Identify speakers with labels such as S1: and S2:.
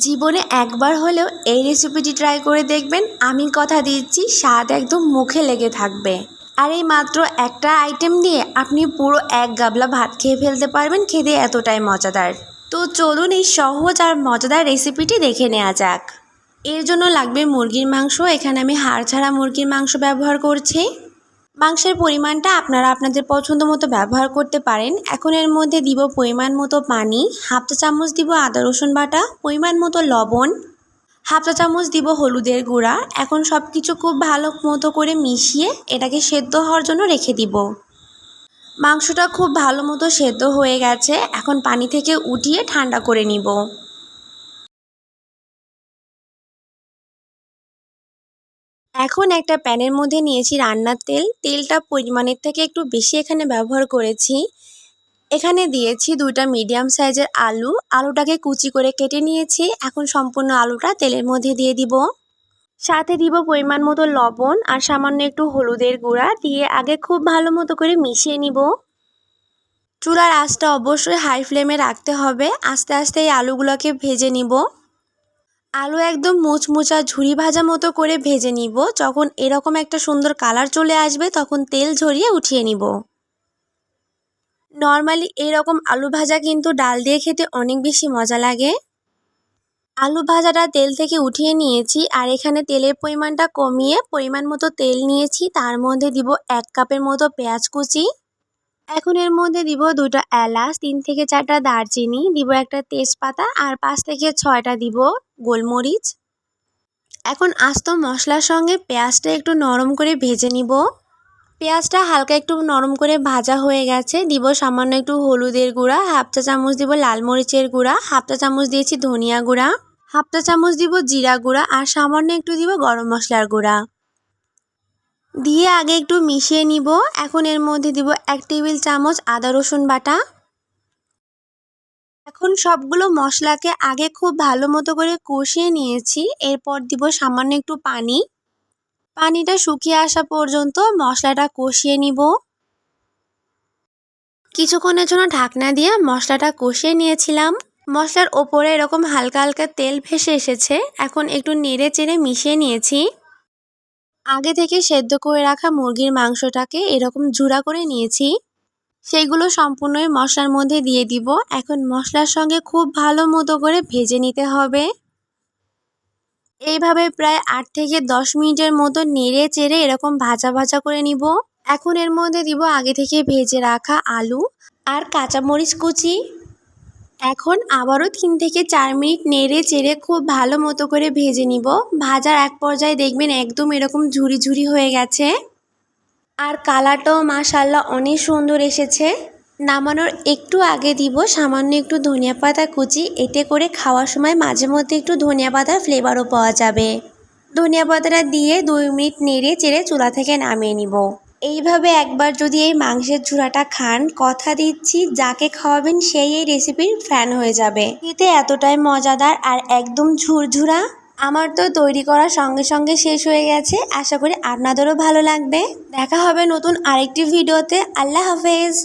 S1: জীবনে একবার হলেও এই রেসিপিটি ট্রাই করে দেখবেন। আমি কথা দিচ্ছি, স্বাদ একদম মুখে লেগে থাকবে। আর এই মাত্র একটা আইটেম দিয়ে আপনি পুরো এক গাবলা ভাত খেয়ে ফেলতে পারবেন। খেতে এতটাই মজাদার। তো চলুন এই সহজ আর মজাদার রেসিপিটি দেখে নেওয়া যাক। এর জন্য লাগবে মুরগির মাংস। এখানে আমি হাড় ছাড়া মুরগির মাংস ব্যবহার করছি। মাংসের পরিমাণটা আপনারা আপনাদের পছন্দ মতো ব্যবহার করতে পারেন। এখন এর মধ্যে দিব পরিমাণ মতো পানি, হাফ চা চামচ দিব আদা রসুন বাটা, পরিমাণ মতো লবণ, হাফ চা চামচ দিব হলুদের গুঁড়া। এখন সব কিছু খুব ভালো মতো করে মিশিয়ে এটাকে সেদ্ধ হওয়ার জন্য রেখে দিব। মাংসটা খুব ভালো মতো সেদ্ধ হয়ে গেছে। এখন পানি থেকে উঠিয়ে ঠান্ডা করে নিব। এখন একটা প্যানের মধ্যে নিয়েছি রান্নার তেল। তেলটা পরিমাণের থেকে একটু বেশি এখানে ব্যবহার করেছি। এখানে দিয়েছি 2টা মিডিয়াম সাইজের আলু। আলুটাকে কুচি করে কেটে নিয়েছি। এখন সম্পূর্ণ আলুটা তেলের মধ্যে দিয়ে দিব। সাথে দিব পরিমাণ মতো লবণ আর সামান্য একটু হলুদের গুঁড়া দিয়ে আগে খুব ভালো মতো করে মিশিয়ে নিব। চুলার আঁচটা অবশ্যই হাই ফ্লেমে রাখতে হবে। আস্তে আস্তে এই আলুগুলোকে ভেজে নিব। আলু একদম মুচমুচা ঝুরি ভাজা মতো করে ভেজে নিব। যখন এরকম একটা সুন্দর কালার চলে আসবে তখন তেল ঝরিয়ে উঠিয়ে নিব। নর্মালি এইরকম আলু ভাজা কিন্তু ডাল দিয়ে খেতে অনেক বেশি মজা লাগে। আলু ভাজাটা তেল থেকে উঠিয়ে নিয়েছি। আর এখানে তেলের পরিমাণটা কমিয়ে পরিমাণ মতো তেল নিয়েছি। তার মধ্যে দিব 1 কাপের মতো পেঁয়াজ কুচি। এখন এর মধ্যে দিব 2টা এলাচ, 3 থেকে 4টা দারচিনি, দিব একটা তেজপাতা আর 5 থেকে 6টা দিব গোলমরিচ। এখন আস্ত মশলার সঙ্গে পেঁয়াজটা একটু নরম করে ভেজে নিব। পেঁয়াজটা হালকা একটু নরম করে ভাজা হয়ে গেছে। দিব সামান্য একটু হলুদের গুঁড়া, হাফ চা চামচ দিব লাল মরিচের গুঁড়া, হাফ চা চামচ দিয়েছি ধনিয়া গুঁড়া, হাফ চা চামচ দিব জিরা গুঁড়া আর সামান্য একটু দিব গরম মশলার গুঁড়া। দিয়ে আগে একটু মিশিয়ে নিব। এখন এর মধ্যে দিব 1 টেবিল চামচ আদা রসুন বাটা। এখন সবগুলো মশলাকে আগে খুব ভালো মতো করে কষিয়ে নিয়েছি। এরপর দিব সামান্য একটু পানি। পানিটা শুকিয়ে আসা পর্যন্ত মশলাটা কষিয়ে নিব। কিছুক্ষণের জন্য ঢাকনা দিয়ে মশলাটা কষিয়ে নিয়েছিলাম। মশলার ওপরে এরকম হালকা হালকা তেল ভেসে এসেছে। এখন একটু নেড়ে চেড়ে মিশিয়ে নিয়েছি। আগে থেকে সেদ্ধ করে রাখা মুরগির মাংসটাকে এরকম ঝুরা করে নিয়েছি। সেইগুলো সম্পূর্ণই মশলার মধ্যে দিয়ে দিব। এখন মশলার সঙ্গে খুব ভালো মতো করে ভেজে নিতে হবে। এইভাবে প্রায় 8 থেকে 10 মিনিটের মতো নেড়ে চেড়ে এরকম ভাজা ভাজা করে নিব। এখন এর মধ্যে দিব আগে থেকে ভেজে রাখা আলু আর কাঁচামরিচ কুচি। এখন আবারও 3 থেকে 4 মিনিট নেড়ে চেড়ে খুব ভালো মতো করে ভেজে নিব। ভাজার এক পর্যায়ে দেখবেন একদম এরকম ঝুরি ঝুরি হয়ে গেছে। আর কালারটাও মাশাআল্লাহ অনেক সুন্দর এসেছে। নামানোর একটু আগে দিব সামান্য একটু ধনিয়া পাতা কুচি। এতে করে খাওয়ার সময় মাঝে মধ্যে একটু ধনিয়া পাতার ফ্লেভারও পাওয়া যাবে। ধনিয়া পাতাটা দিয়ে 2 মিনিট নেড়ে চেড়ে চুলা থেকে নামিয়ে নিব। এইভাবে একবার যদি এই মাংসের ঝুরাটা খান, কথা দিচ্ছি যাকে খাওয়াবেন সেই এই রেসিপির ফ্যান হয়ে যাবে। খেতে এতটাই মজাদার আর একদম ঝুরঝুরা। আমার তো তৈরি করার সঙ্গে সঙ্গে শেষ হয়ে গেছে। আশা করি আপনাদেরও ভালো লাগবে। দেখা হবে নতুন আরেকটি ভিডিওতে। আল্লাহ হাফেজ।